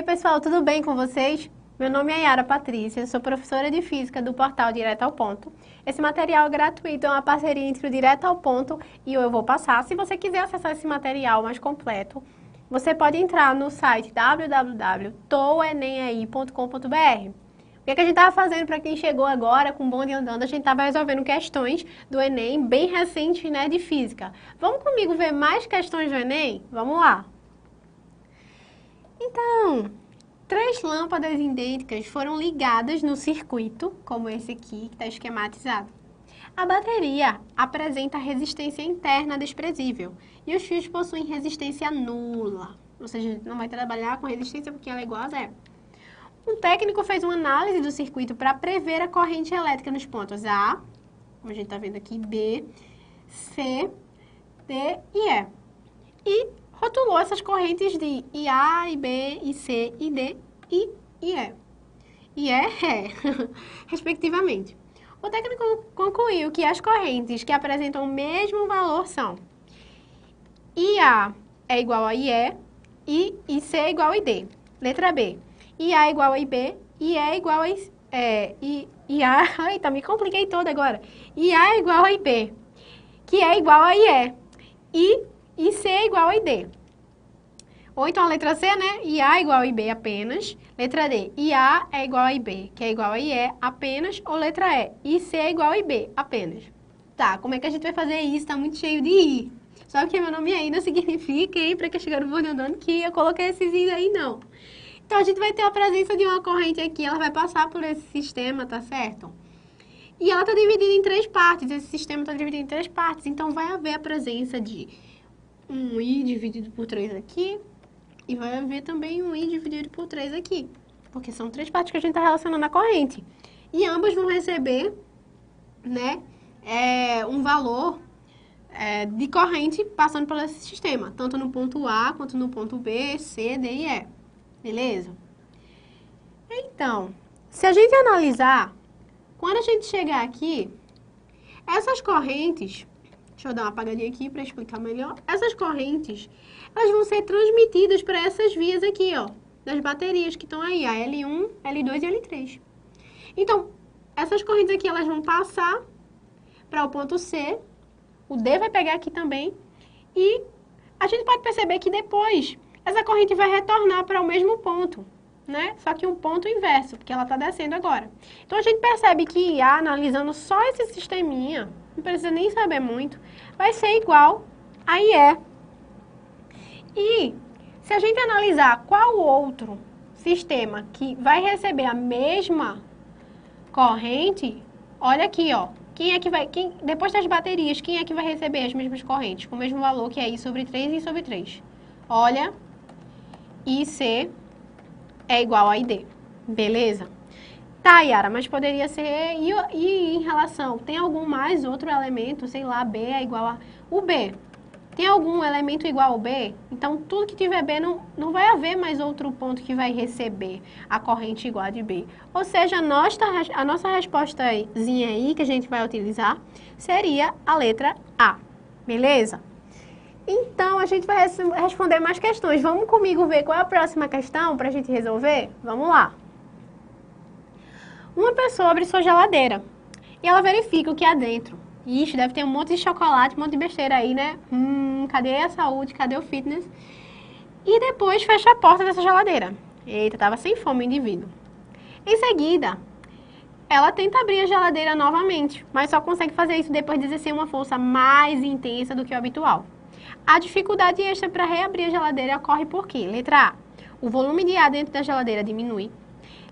pessoal, tudo bem com vocês? Meu nome é Yara Patrícia, sou professora de Física do portal Direto ao Ponto. Esse material é gratuito, é uma parceria entre o Direto ao Ponto e o Eu Vou Passar. Se você quiser acessar esse material mais completo, você pode entrar no site www.toenemai.com.br. O que a gente estava fazendo para quem chegou agora com o bonde andando? A gente estava resolvendo questões do Enem bem recentes, né, de Física. Vamos comigo ver mais questões do Enem? Vamos lá! Então, 3 lâmpadas idênticas foram ligadas no circuito, como esse aqui, que está esquematizado. A bateria apresenta resistência interna desprezível e os fios possuem resistência nula, ou seja, a gente não vai trabalhar com resistência porque ela é igual a zero. Um técnico fez uma análise do circuito para prever a corrente elétrica nos pontos A, como a gente está vendo aqui, B, C, D e E. E rotulou essas correntes de IA, IB, IC, ID e IE. Respectivamente. O técnico concluiu que as correntes que apresentam o mesmo valor são IA é igual a IE e IC é igual a ID. Letra B. IA é igual a IB, IE é igual a IA, eita, me compliquei toda agora. IA é igual a IB, que é igual a IE. E IC é igual a ID. Ou então a letra C, né? IA é igual a IB apenas. Letra D, IA é igual a IB, que é igual a IE apenas. Ou letra E, IC é igual a IB apenas. Tá, como é que a gente vai fazer isso? Tá muito cheio de I. Só que meu nome aí não significa, hein, pra quem chegar no bonde andando, que eu coloquei esses I aí, não. Então a gente vai ter a presença de uma corrente aqui, ela vai passar por esse sistema, tá certo? E ela tá dividida em 3 partes, esse sistema tá dividido em 3 partes, então vai haver a presença de um I dividido por 3 aqui, e vai haver também um I dividido por 3 aqui, porque são 3 partes que a gente está relacionando a corrente. E ambas vão receber, né, um valor de corrente passando por esse sistema, tanto no ponto A, quanto no ponto B, C, D e E. Beleza? Então, se a gente analisar, quando a gente chegar aqui, essas correntes... Deixa eu dar uma apagadinha aqui para explicar melhor. Essas correntes, elas vão ser transmitidas para essas vias aqui, ó, das baterias que estão aí, a L1, L2 e L3. Então, essas correntes aqui, elas vão passar para o ponto C, o D vai pegar aqui também, e a gente pode perceber que depois, essa corrente vai retornar para o mesmo ponto, né? Só que um ponto inverso, porque ela está descendo agora. Então, a gente percebe que IA, analisando só esse sisteminha, não precisa nem saber muito, vai ser igual a IE. E se a gente analisar qual outro sistema que vai receber a mesma corrente, olha aqui, ó, depois das baterias, quem é que vai receber as mesmas correntes, com o mesmo valor que é I sobre 3 e I sobre 3? Olha, IC é igual a ID, beleza? Tá, Yara, mas poderia ser, e em relação, tem algum mais outro elemento, sei lá, B é igual a... O B, tem algum elemento igual ao B? Então, tudo que tiver B, não vai haver mais outro ponto que vai receber a corrente igual a de B. Ou seja, a nossa respostazinha aí, que a gente vai utilizar, seria a letra A, beleza? Então, a gente vai responder mais questões. Vamos comigo ver qual é a próxima questão para a gente resolver? Vamos lá. Uma pessoa abre sua geladeira e ela verifica o que há dentro. Ixi, deve ter um monte de chocolate, um monte de besteira aí, né? Cadê a saúde? Cadê o fitness? E depois fecha a porta dessa geladeira. Eita, tava sem fome o indivíduo. Em seguida, ela tenta abrir a geladeira novamente, mas só consegue fazer isso depois de exercer uma força mais intensa do que o habitual. A dificuldade extra para reabrir a geladeira ocorre por quê? Letra A, o volume de ar dentro da geladeira diminui.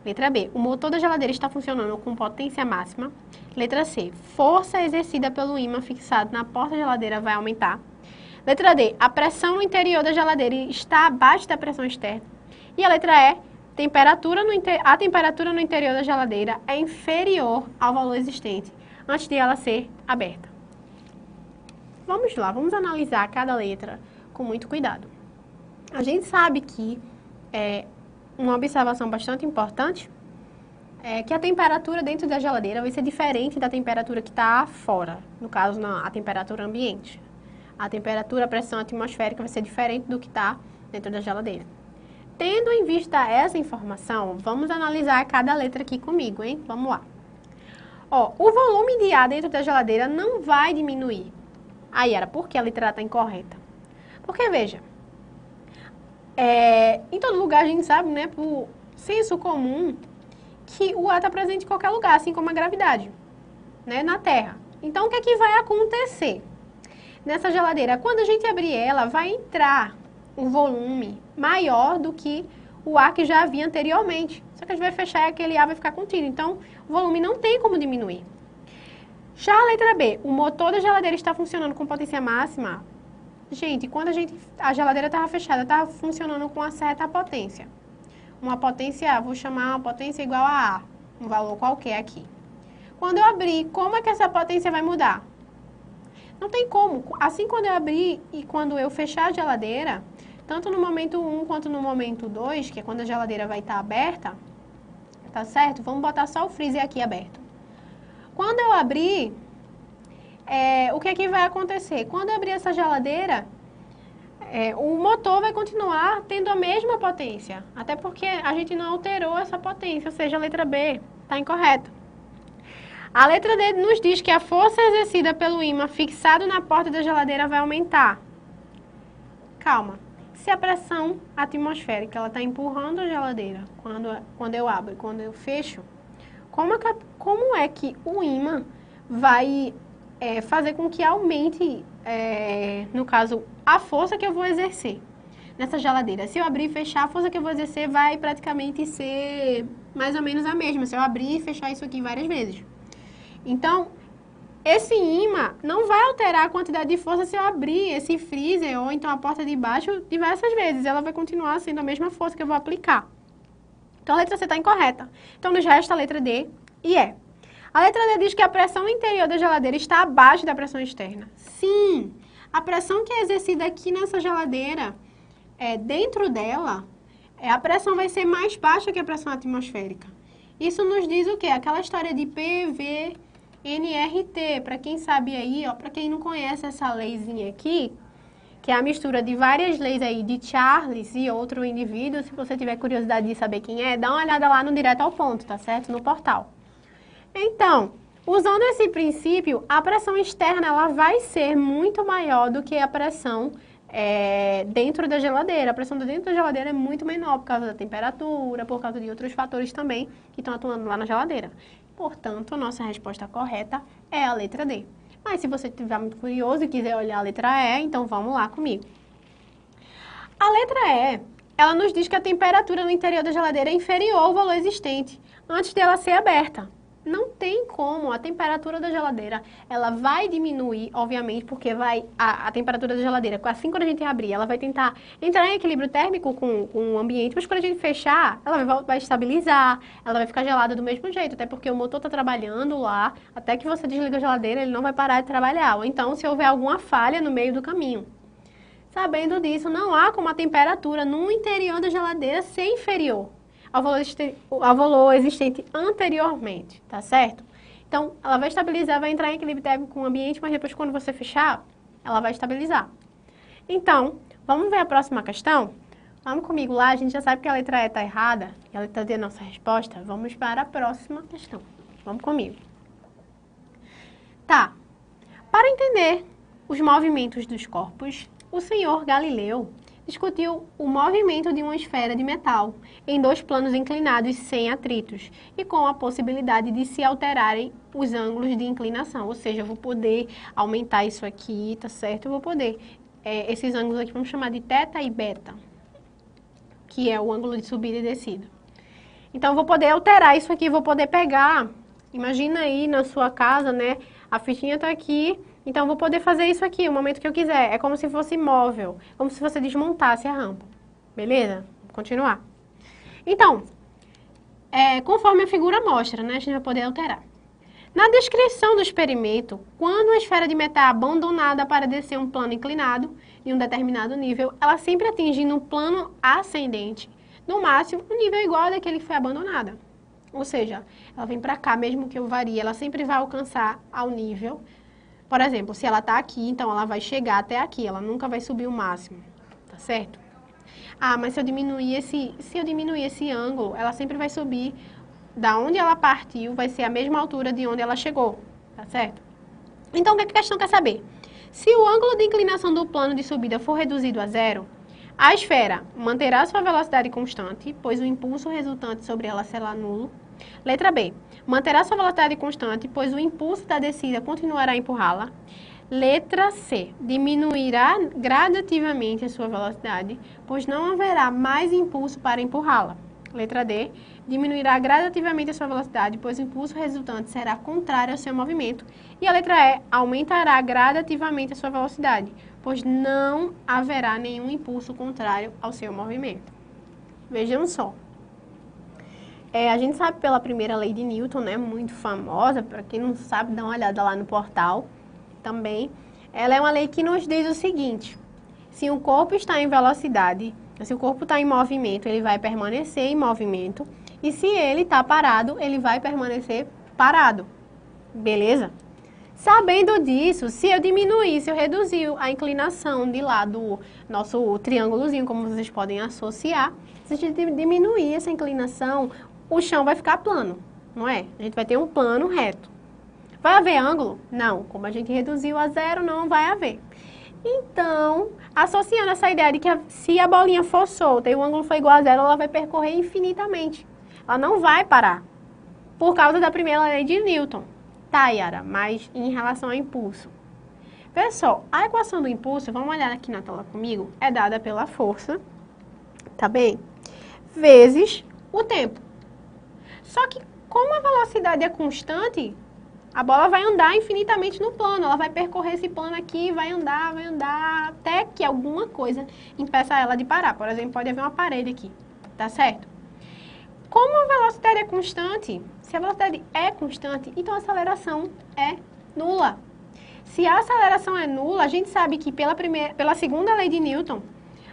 Letra B, o motor da geladeira está funcionando com potência máxima. Letra C, força exercida pelo ímã fixado na porta da geladeira vai aumentar. Letra D, a pressão no interior da geladeira está abaixo da pressão externa. E a letra E, a temperatura no interior da geladeira é inferior ao valor existente antes de ela ser aberta. Vamos lá, vamos analisar cada letra com muito cuidado. A gente sabe que uma observação bastante importante é que a temperatura dentro da geladeira vai ser diferente da temperatura que está fora, no caso, a temperatura ambiente. A temperatura, a pressão atmosférica vai ser diferente do que está dentro da geladeira. Tendo em vista essa informação, vamos analisar cada letra aqui comigo, hein? Vamos lá. Ó, o volume de ar dentro da geladeira não vai diminuir. Aí era porque a letra A está incorreta. Porque, veja, em todo lugar a gente sabe, né, por senso comum, que o ar está presente em qualquer lugar, assim como a gravidade, né, na Terra. Então, o que é que vai acontecer nessa geladeira? Quando a gente abrir ela, vai entrar um volume maior do que o ar que já havia anteriormente. Só que a gente vai fechar e aquele ar vai ficar contido. Então, o volume não tem como diminuir. Já a letra B, o motor da geladeira está funcionando com potência máxima. Gente, quando a geladeira estava fechada, estava funcionando com uma certa potência. Uma potência, vou chamar uma potência igual a A, um valor qualquer aqui. Quando eu abrir, como é que essa potência vai mudar? Não tem como. Assim, quando eu abrir e quando eu fechar a geladeira, tanto no momento 1 quanto no momento 2, que é quando a geladeira vai estar aberta, tá certo? Vamos botar só o freezer aqui aberto. Quando eu abrir, o que é que vai acontecer? Quando eu abrir essa geladeira, o motor vai continuar tendo a mesma potência, até porque a gente não alterou essa potência, ou seja, a letra B está incorreta. A letra D nos diz que a força exercida pelo ímã fixado na porta da geladeira vai aumentar. Calma. Se a pressão atmosférica ela está empurrando a geladeira quando eu abro e quando eu fecho, como é que o ímã vai fazer com que aumente, no caso, a força que eu vou exercer nessa geladeira? Se eu abrir e fechar, a força que eu vou exercer vai praticamente ser mais ou menos a mesma, se eu abrir e fechar isso aqui várias vezes. Então, esse ímã não vai alterar a quantidade de força se eu abrir esse freezer ou então a porta de baixo diversas vezes. Ela vai continuar sendo a mesma força que eu vou aplicar. Então, a letra C está incorreta. Então, nos resta a letra D e E. A letra D diz que a pressão no interior da geladeira está abaixo da pressão externa. Sim, a pressão que é exercida aqui nessa geladeira, dentro dela, a pressão vai ser mais baixa que a pressão atmosférica. Isso nos diz o quê? Aquela história de PV NRT, para quem sabe aí, para quem não conhece essa leizinha aqui, que é a mistura de várias leis aí de Charles e outro indivíduo, se você tiver curiosidade de saber quem é, dá uma olhada lá no Direto ao Ponto, tá certo? No portal. Então, usando esse princípio, a pressão externa ela vai ser muito maior do que a pressão dentro da geladeira. A pressão dentro da geladeira é muito menor por causa da temperatura, por causa de outros fatores também que estão atuando lá na geladeira. Portanto, a nossa resposta correta é a letra D. Mas se você estiver muito curioso e quiser olhar a letra E, então vamos lá comigo. A letra E, ela nos diz que a temperatura no interior da geladeira é inferior ao valor existente antes dela ser aberta. Não tem como, a temperatura da geladeira, ela vai diminuir, obviamente, porque a temperatura da geladeira, assim quando a gente abrir, ela vai tentar entrar em equilíbrio térmico com o ambiente, mas quando a gente fechar, ela vai estabilizar, ela vai ficar gelada do mesmo jeito, até porque o motor está trabalhando lá, até que você desliga a geladeira, ele não vai parar de trabalhar, ou então se houver alguma falha no meio do caminho. Sabendo disso, não há como a temperatura no interior da geladeira ser inferior ao valor existente anteriormente, tá certo? Então, ela vai estabilizar, vai entrar em equilíbrio térmico com o ambiente, mas depois quando você fechar, ela vai estabilizar. Então, vamos ver a próxima questão? Vamos comigo lá, a gente já sabe que a letra E está errada, e a letra D é a nossa resposta. Vamos para a próxima questão. Vamos comigo. Tá, para entender os movimentos dos corpos, o senhor Galileu discutiu o movimento de uma esfera de metal em dois planos inclinados sem atritos e com a possibilidade de se alterarem os ângulos de inclinação. Ou seja, eu vou poder aumentar isso aqui, tá certo? Eu vou poder, esses ângulos aqui vamos chamar de θ e beta, que é o ângulo de subida e descida. Então, eu vou poder alterar isso aqui, vou poder pegar, imagina aí na sua casa, né? A fichinha tá aqui. Então, eu vou poder fazer isso aqui, o momento que eu quiser. É como se fosse móvel, como se você desmontasse a rampa. Beleza? Vamos continuar. Então, conforme a figura mostra, né, a gente vai poder alterar. Na descrição do experimento, quando a esfera de metal é abandonada para descer um plano inclinado em um determinado nível, ela sempre atinge no plano ascendente, no máximo, um nível igual ao daquele que foi abandonada. Ou seja, ela vem para cá, mesmo que eu varie, ela sempre vai alcançar ao nível. Por exemplo, se ela está aqui, então ela vai chegar até aqui, ela nunca vai subir o máximo, tá certo? Ah, mas se eu diminuir esse ângulo, ela sempre vai subir da onde ela partiu, vai ser a mesma altura de onde ela chegou, tá certo? Então, o que a questão quer saber? Se o ângulo de inclinação do plano de subida for reduzido a zero, a esfera manterá sua velocidade constante, pois o impulso resultante sobre ela será nulo. Letra B. Manterá sua velocidade constante, pois o impulso da descida continuará a empurrá-la. Letra C. Diminuirá gradativamente a sua velocidade, pois não haverá mais impulso para empurrá-la. Letra D. Diminuirá gradativamente a sua velocidade, pois o impulso resultante será contrário ao seu movimento. E a letra E. Aumentará gradativamente a sua velocidade, pois não haverá nenhum impulso contrário ao seu movimento. Vejam só. A gente sabe pela primeira lei de Newton, né, muito famosa, para quem não sabe, dá uma olhada lá no portal também. Ela é uma lei que nos diz o seguinte: se um corpo está em velocidade, se o corpo está em movimento, ele vai permanecer em movimento, e se ele está parado, ele vai permanecer parado. Beleza? Sabendo disso, se eu reduzir a inclinação de lá do nosso triângulozinho, como vocês podem associar, se a gente diminuir essa inclinação, o chão vai ficar plano, não é? A gente vai ter um plano reto. Vai haver ângulo? Não. Como a gente reduziu a zero, não vai haver. Então, associando essa ideia de que se a bolinha for solta e o ângulo for igual a zero, ela vai percorrer infinitamente. Ela não vai parar, por causa da primeira lei de Newton. Tá, Yara, mas em relação ao impulso. Pessoal, a equação do impulso, vamos olhar aqui na tela comigo, é dada pela força, tá bem? Vezes o tempo. Só que, como a velocidade é constante, a bola vai andar infinitamente no plano. Ela vai percorrer esse plano aqui, vai andar, até que alguma coisa impeça ela de parar. Por exemplo, pode haver uma parede aqui, tá certo? Como a velocidade é constante, se a velocidade é constante, então a aceleração é nula. Se a aceleração é nula, a gente sabe que pela segunda lei de Newton,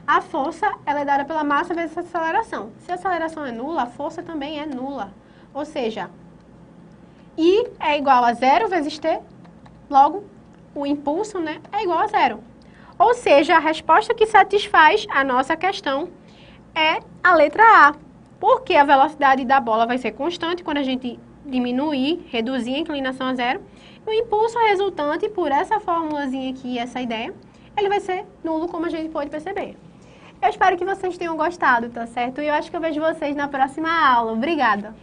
a força ela é dada pela massa vezes a aceleração. Se a aceleração é nula, a força também é nula. Ou seja, I é igual a zero vezes T, logo o impulso, né, é igual a zero. Ou seja, a resposta que satisfaz a nossa questão é a letra A. Porque a velocidade da bola vai ser constante quando a gente reduzir a inclinação a zero. E o impulso resultante, por essa formulazinha aqui, essa ideia, ele vai ser nulo, como a gente pode perceber. Eu espero que vocês tenham gostado, tá certo? E eu acho que eu vejo vocês na próxima aula. Obrigada!